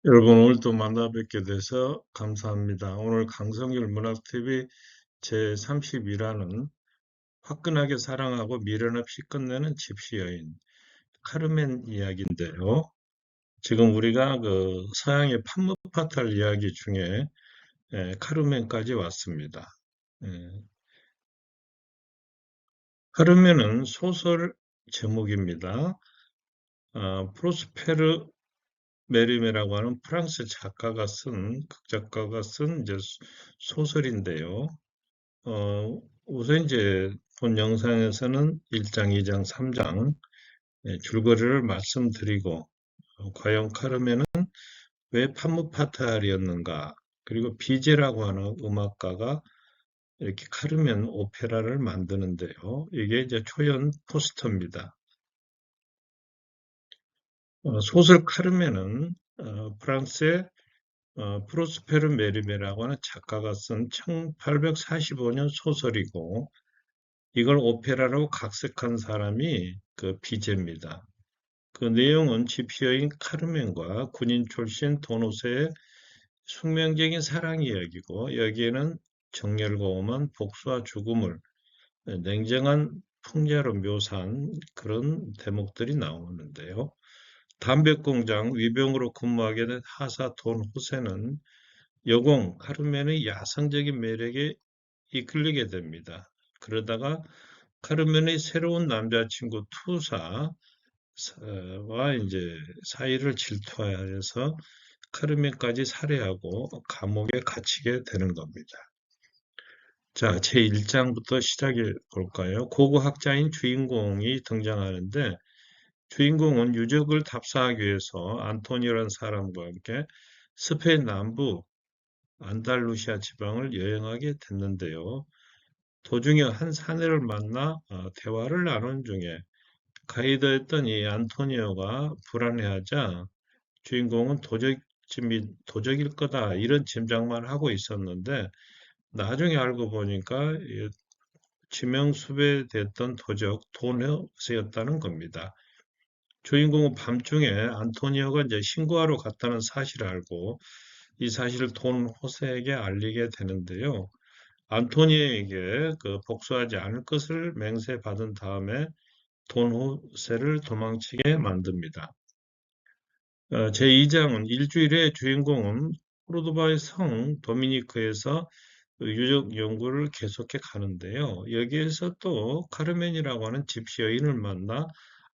여러분, 오늘 또 만나 뵙게 돼서 감사합니다. 오늘 강성길 문학TV 제32라는 화끈하게 사랑하고 미련 없이 끝내는 집시 여인 카르멘 이야기인데요. 지금 우리가 그 서양의 판무파탈 이야기 중에 카르멘까지 왔습니다. 예, 카르멘은 소설 제목입니다. 프로스페르 메르메라고 하는 프랑스 작가가 극작가가 쓴 이제 소설인데요. 우선 이제 본 영상에서는 1장, 2장, 3장 줄거리를 말씀드리고, 과연 카르멘은 왜 판무파탈이었는가, 그리고 비제라고 하는 음악가가 이렇게 카르멘 오페라를 만드는데요. 이게 이제 초연 포스터입니다. 소설 카르멘은 프랑스의 프로스페르 메리메라고 하는 작가가 쓴 1845년 소설이고, 이걸 오페라로 각색한 사람이 그 비제입니다. 그 내용은 집시여인 카르멘과 군인 출신 도노세의 숙명적인 사랑 이야기고, 여기에는 정열과 오만 복수와 죽음을 냉정한 풍자로 묘사한 그런 대목들이 나오는데요. 담배공장 위병으로 근무하게 된 하사 돈 호세는 여공 카르멘의 야성적인 매력에 이끌리게 됩니다. 그러다가 카르멘의 새로운 남자친구 투사와 이제 사이를 질투하여서 카르멘까지 살해하고 감옥에 갇히게 되는 겁니다. 자, 제1장부터 시작해 볼까요? 고고학자인 주인공이 등장하는데, 주인공은 유적을 답사하기 위해서 안토니오라는 사람과 함께 스페인 남부 안달루시아 지방을 여행하게 됐는데요. 도중에 한 사내를 만나 대화를 나눈 중에 가이드였던 이 안토니오가 불안해하자 주인공은 도적일 거다 이런 짐작만 하고 있었는데, 나중에 알고 보니까 지명수배됐던 도적 돈호세였다는 겁니다. 주인공은 밤중에 안토니오가 이제 신고하러 갔다는 사실을 알고 이 사실을 돈호세에게 알리게 되는데요. 안토니오에게 그 복수하지 않을 것을 맹세받은 다음에 돈호세를 도망치게 만듭니다. 제2장은 일주일에 주인공은 코르도바의 성 도미니크에서 유적 연구를 계속해 가는데요. 여기에서 또 카르멘이라고 하는 집시 여인을 만나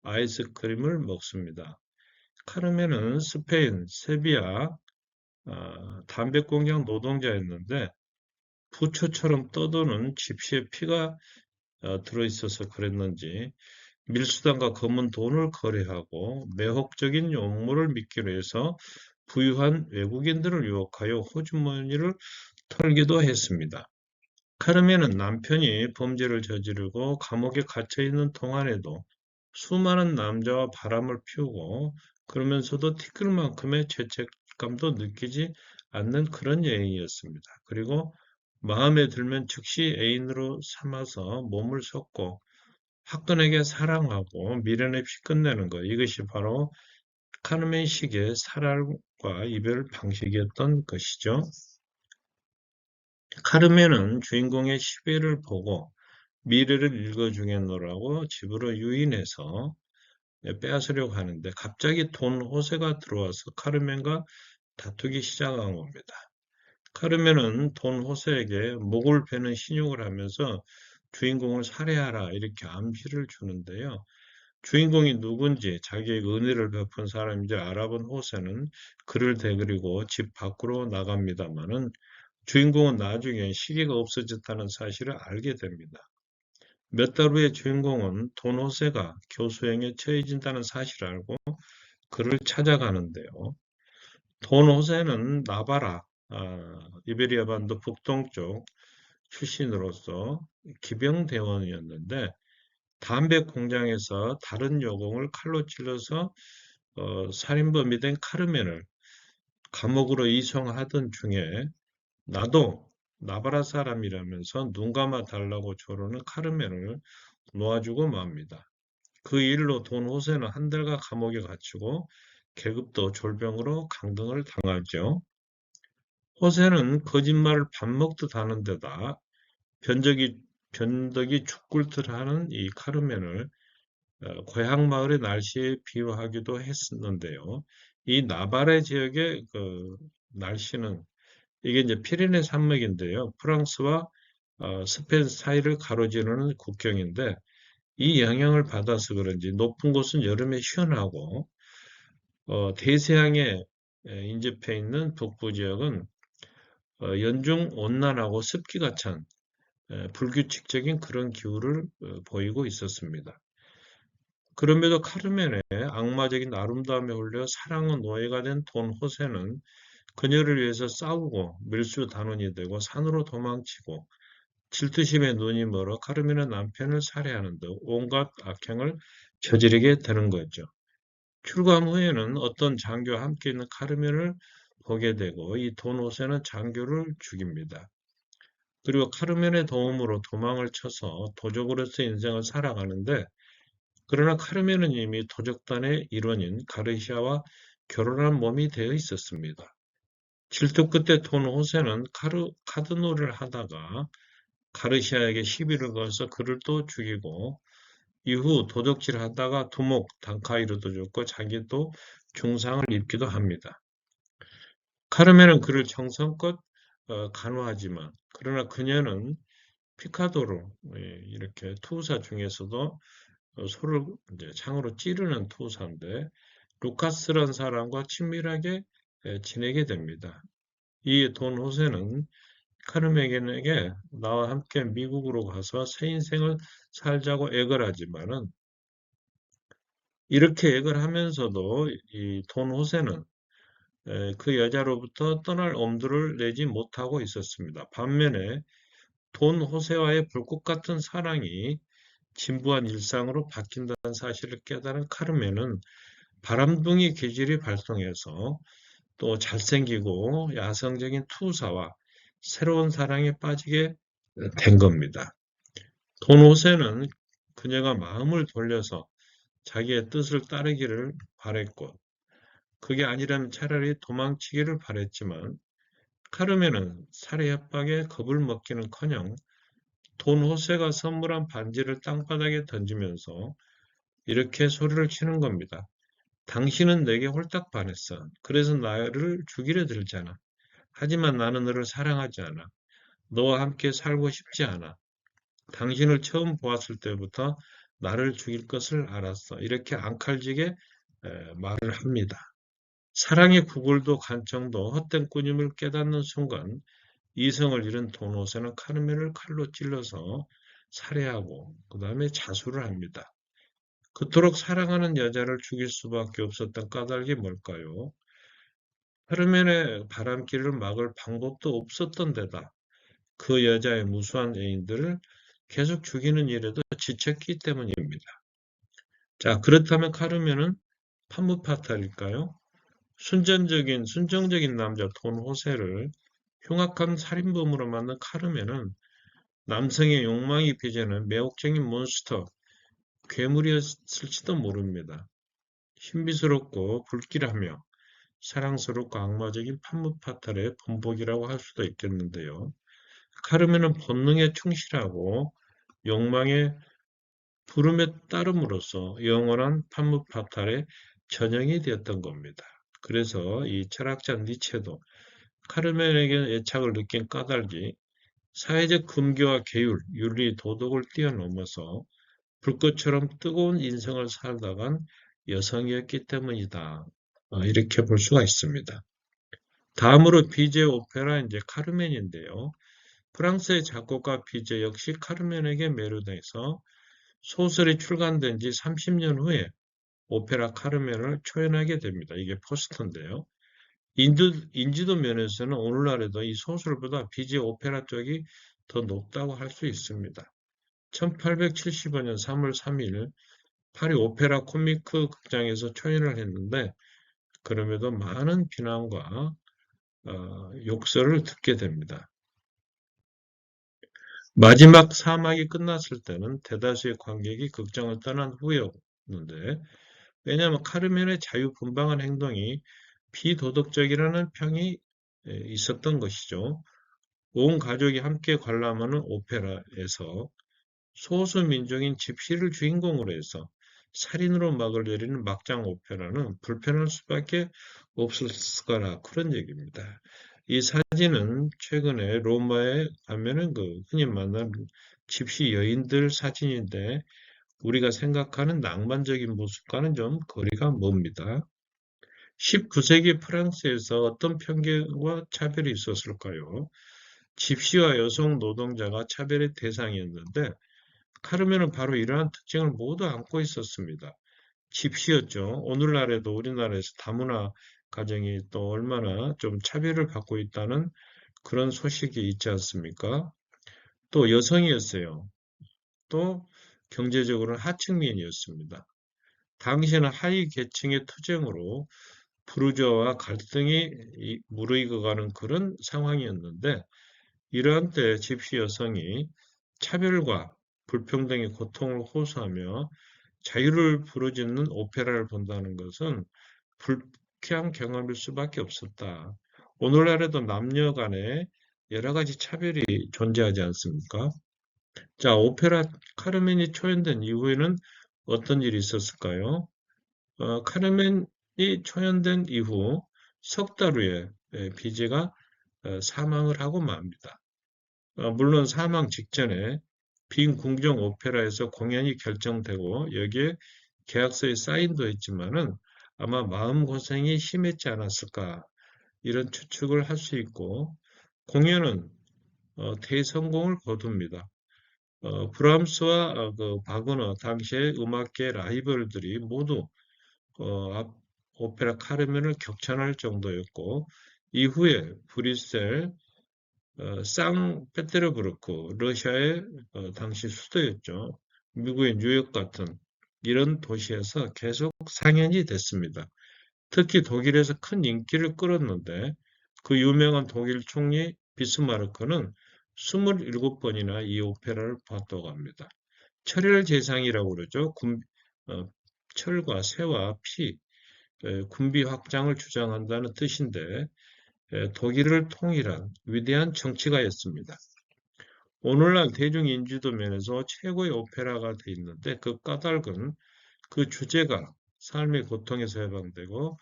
아이스크림을 먹습니다. 카르멘은 스페인 세비야 담배 공장 노동자였는데, 부처처럼 떠도는 집시의 피가 들어있어서 그랬는지 밀수단과 검은 돈을 거래하고 매혹적인 용모를 믿기로 해서 부유한 외국인들을 유혹하여 호주머니를 털기도 했습니다. 카르멘은 남편이 범죄를 저지르고 감옥에 갇혀 있는 동안에도 수많은 남자와 바람을 피우고, 그러면서도 티끌만큼의 죄책감도 느끼지 않는 그런 여인이었습니다. 그리고 마음에 들면 즉시 애인으로 삼아서 몸을 쏟고 화끈하게 사랑하고 미련 없이 끝내는 것. 이것이 바로 카르멘식의 사랑과 이별 방식이었던 것이죠. 카르멘은 주인공의 시베를 보고 미래를 읽어주겠노라고 집으로 유인해서 빼앗으려고 하는데, 갑자기 돈 호세가 들어와서 카르멘과 다투기 시작한 겁니다. 카르멘은 돈 호세에게 목을 베는 신용을 하면서 주인공을 살해하라 이렇게 암시를 주는데요. 주인공이 누군지 자기의 은혜를 베푼 사람인지 알아본 호세는 그를 데리고 집 밖으로 나갑니다마는, 주인공은 나중에 시계가 없어졌다는 사실을 알게 됩니다. 몇 달 후에 주인공은 돈 호세가 교수행에 처해진다는 사실을 알고 그를 찾아가는데요. 돈 호세는 나바라, 이베리아 반도 북동쪽 출신으로서 기병대원이었는데, 담배 공장에서 다른 여공을 칼로 찔러서 살인범이 된 카르멘을 감옥으로 이송하던 중에 나도 나바라 사람이라면서 눈 감아 달라고 조르는 카르멘을 놓아주고 맙니다. 그 일로 돈 호세는 한 달간 감옥에 갇히고 계급도 졸병으로 강등을 당하죠. 호세는 거짓말을 밥 먹듯 하는 데다 변덕이 죽굴듯 하는 이 카르멘을 고향 마을의 날씨에 비유하기도 했었는데요. 이 나바레 지역의 그 날씨는 이게 이제 피레네 산맥인데요. 프랑스와 스페인 사이를 가로지르는 국경인데 이 영향을 받아서 그런지 높은 곳은 여름에 시원하고 대서양에 인접해 있는 북부 지역은 연중 온난하고 습기가 찬 불규칙적인 그런 기후를 보이고 있었습니다. 그럼에도 카르멘의 악마적인 아름다움에 홀려 사랑의 노예가 된 돈 호세는 그녀를 위해서 싸우고 밀수 단원이 되고 산으로 도망치고 질투심에 눈이 멀어 카르멘의 남편을 살해하는 등 온갖 악행을 저지르게 되는 거죠. 출감 후에는 어떤 장교와 함께 있는 카르멘을 보게 되고 이 돈 호세는 장교를 죽입니다. 그리고 카르멘의 도움으로 도망을 쳐서 도적으로서 인생을 살아가는데 그러나 카르멘은 이미 도적단의 일원인 가르시아와 결혼한 몸이 되어 있었습니다. 질투 끝에 돈 호세는 카드노를 하다가 가르시아에게 시비를 걸어서 그를 또 죽이고 이후 도적질 하다가 두목 단카이로도 죽고 자기도 중상을 입기도 합니다. 카르멘은 그를 정성껏 간호하지만 그러나 그녀는 피카도로 이렇게 투사 중에서도 소를 이제 창으로 찌르는 투사인데 루카스란 사람과 친밀하게 지내게 됩니다. 이 돈 호세는 카르멘에게 나와 함께 미국으로 가서 새 인생을 살자고 애걸 하지만은 이렇게 애걸 하면서도 이 돈 호세는 그 여자로부터 떠날 엄두를 내지 못하고 있었습니다. 반면에 돈 호세와의 불꽃 같은 사랑이 진부한 일상으로 바뀐다는 사실을 깨달은 카르멘은 바람둥이 기질이 발동해서 또 잘생기고 야성적인 투사와 새로운 사랑에 빠지게 된 겁니다. 돈 호세는 그녀가 마음을 돌려서 자기의 뜻을 따르기를 바랬고 그게 아니라면 차라리 도망치기를 바랬지만 카르멘은 살해 협박에 겁을 먹기는커녕 돈 호세가 선물한 반지를 땅바닥에 던지면서 이렇게 소리를 치는 겁니다. 당신은 내게 홀딱 반했어. 그래서 나를 죽이려 들잖아. 하지만 나는 너를 사랑하지 않아. 너와 함께 살고 싶지 않아. 당신을 처음 보았을 때부터 나를 죽일 것을 알았어. 이렇게 앙칼지게 말을 합니다. 사랑의 구골도 간청도 헛된 꾸짐을 깨닫는 순간 이성을 잃은 도노세는 카르멘을 칼로 찔러서 살해하고 그 다음에 자수를 합니다. 그토록 사랑하는 여자를 죽일 수밖에 없었던 까닭이 뭘까요? 카르멘의 바람길을 막을 방법도 없었던 데다 그 여자의 무수한 애인들을 계속 죽이는 일에도 지쳤기 때문입니다. 자, 그렇다면 카르멘은 판무파탈일까요? 순정적인 남자 돈 호세를 흉악한 살인범으로 만든 카르멘은 남성의 욕망이 빚어낸 매혹적인 몬스터, 괴물이었을지도 모릅니다. 신비스럽고 불길하며 사랑스럽고 악마적인 판무파탈의 본보기라고 할 수도 있겠는데요. 카르멘은 본능에 충실하고 욕망의 부름에 따름으로써 영원한 판무파탈의 전형이 되었던 겁니다. 그래서 이 철학자 니체도 카르멘에게 애착을 느낀 까닭이 사회적 금기와 계율, 윤리, 도덕을 뛰어넘어서 불꽃처럼 뜨거운 인생을 살다간 여성이었기 때문이다. 이렇게 볼 수가 있습니다. 다음으로 비제 오페라 이제 카르멘인데요. 프랑스의 작곡가 비제 역시 카르멘에게 매료돼서 소설이 출간된 지 30년 후에 오페라 카르멘을 초연하게 됩니다. 이게 포스터인데요. 인지도 면에서는 오늘날에도 이 소설보다 비제 오페라 쪽이 더 높다고 할 수 있습니다. 1875년 3월 3일 파리 오페라 코미크 극장에서 초연을 했는데 그럼에도 많은 비난과 욕설을 듣게 됩니다. 마지막 사막이 끝났을 때는 대다수의 관객이 극장을 떠난 후였는데 왜냐하면 카르멘의 자유분방한 행동이 비도덕적이라는 평이 있었던 것이죠. 온 가족이 함께 관람하는 오페라에서 소수 민족인 집시를 주인공으로 해서 살인으로 막을 내리는 막장 오페라는 불편할 수밖에 없을 거라 그런 얘기입니다. 이 사진은 최근에 로마에 가면은 그 흔히 만나는 집시 여인들 사진인데 우리가 생각하는 낭만적인 모습과는 좀 거리가 멉니다. 19세기 프랑스에서 어떤 편견과 차별이 있었을까요? 집시와 여성 노동자가 차별의 대상이었는데 카르멘은 바로 이러한 특징을 모두 안고 있었습니다. 집시였죠. 오늘날에도 우리나라에서 다문화 가정이 또 얼마나 좀 차별을 받고 있다는 그런 소식이 있지 않습니까? 또 여성이었어요. 또 경제적으로는 하층민이었습니다. 당시에는 하위 계층의 투쟁으로 부르주아와 갈등이 무르익어가는 그런 상황이었는데 이러한 때 집시 여성이 차별과 불평등의 고통을 호소하며 자유를 부르짖는 오페라를 본다는 것은 불쾌한 경험일 수밖에 없었다. 오늘날에도 남녀 간에 여러 가지 차별이 존재하지 않습니까? 자, 오페라 카르멘이 초연된 이후에는 어떤 일이 있었을까요? 카르멘이 초연된 이후 석 달 후에 비제가 사망을 하고 맙니다. 물론 사망 직전에 빈 궁정 오페라에서 공연이 결정되고 여기에 계약서에 사인도 했지만은 아마 마음고생이 심했지 않았을까 이런 추측을 할 수 있고 공연은 대성공을 거둡니다. 브람스와 그 바그너 당시의 음악계 라이벌들이 모두 오페라 카르멘을 격찬할 정도였고 이후에 브뤼셀, 상페테르부르크, 러시아의 당시 수도였죠. 미국의 뉴욕 같은 이런 도시에서 계속 상연이 됐습니다. 특히 독일에서 큰 인기를 끌었는데 그 유명한 독일 총리 비스마르크는 27번이나 이 오페라를 봤다고 합니다. 철혈제상이라고 그러죠. 철과 쇠와 피, 군비 확장을 주장한다는 뜻인데 독일을 통일한 위대한 정치가였습니다. 오늘날 대중인지도 면에서 최고의 오페라가 돼 있는데 그 까닭은 그 주제가 삶의 고통에서 해방되고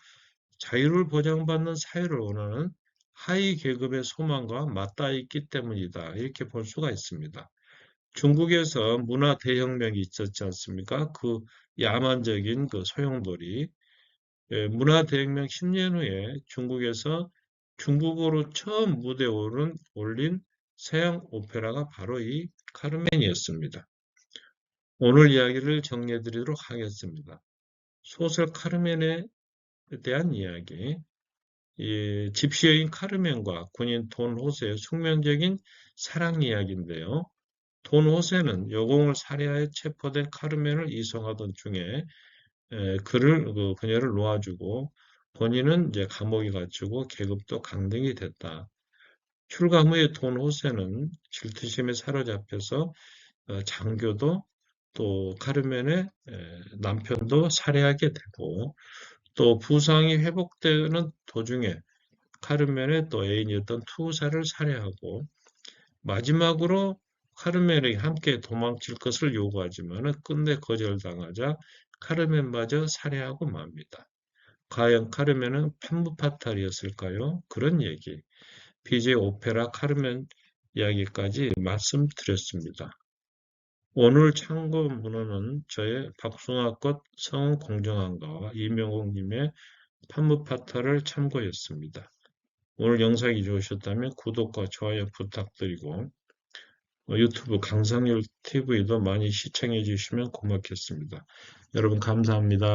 자유를 보장받는 사회를 원하는 하위 계급의 소망과 맞닿아 있기 때문이다. 이렇게 볼 수가 있습니다. 중국에서 문화 대혁명이 있었지 않습니까? 그 야만적인 그 소용돌이 문화 대혁명 10년 후에 중국에서 중국어로 처음 무대에 올린 서양 오페라가 바로 이 카르멘이었습니다. 오늘 이야기를 정리해 드리도록 하겠습니다. 소설 카르멘에 대한 이야기, 집시 여인 카르멘과 군인 돈 호세의 숙명적인 사랑 이야기인데요. 돈 호세는 여공을 살해하여 체포된 카르멘을 이송하던 중에 그녀를 놓아주고 본인은 이제 감옥에 갇히고 계급도 강등이 됐다. 출감 후에 돈 호세는 질투심에 사로잡혀서 장교도 또 카르멘의 남편도 살해하게 되고 또 부상이 회복되는 도중에 카르멘의 또 애인이었던 투사를 살해하고 마지막으로 카르멘에게 함께 도망칠 것을 요구하지만 끝내 거절당하자 카르멘마저 살해하고 맙니다. 과연 카르멘은 판무파탈이었을까요? 그런 얘기. BJ 오페라 카르멘 이야기까지 말씀드렸습니다. 오늘 참고 문헌은 저의 박숭아꽃 성은 공정한가와 이명옥님의 판무파탈을 참고했습니다. 오늘 영상이 좋으셨다면 구독과 좋아요 부탁드리고 유튜브 강상률 TV도 많이 시청해 주시면 고맙겠습니다. 여러분 감사합니다.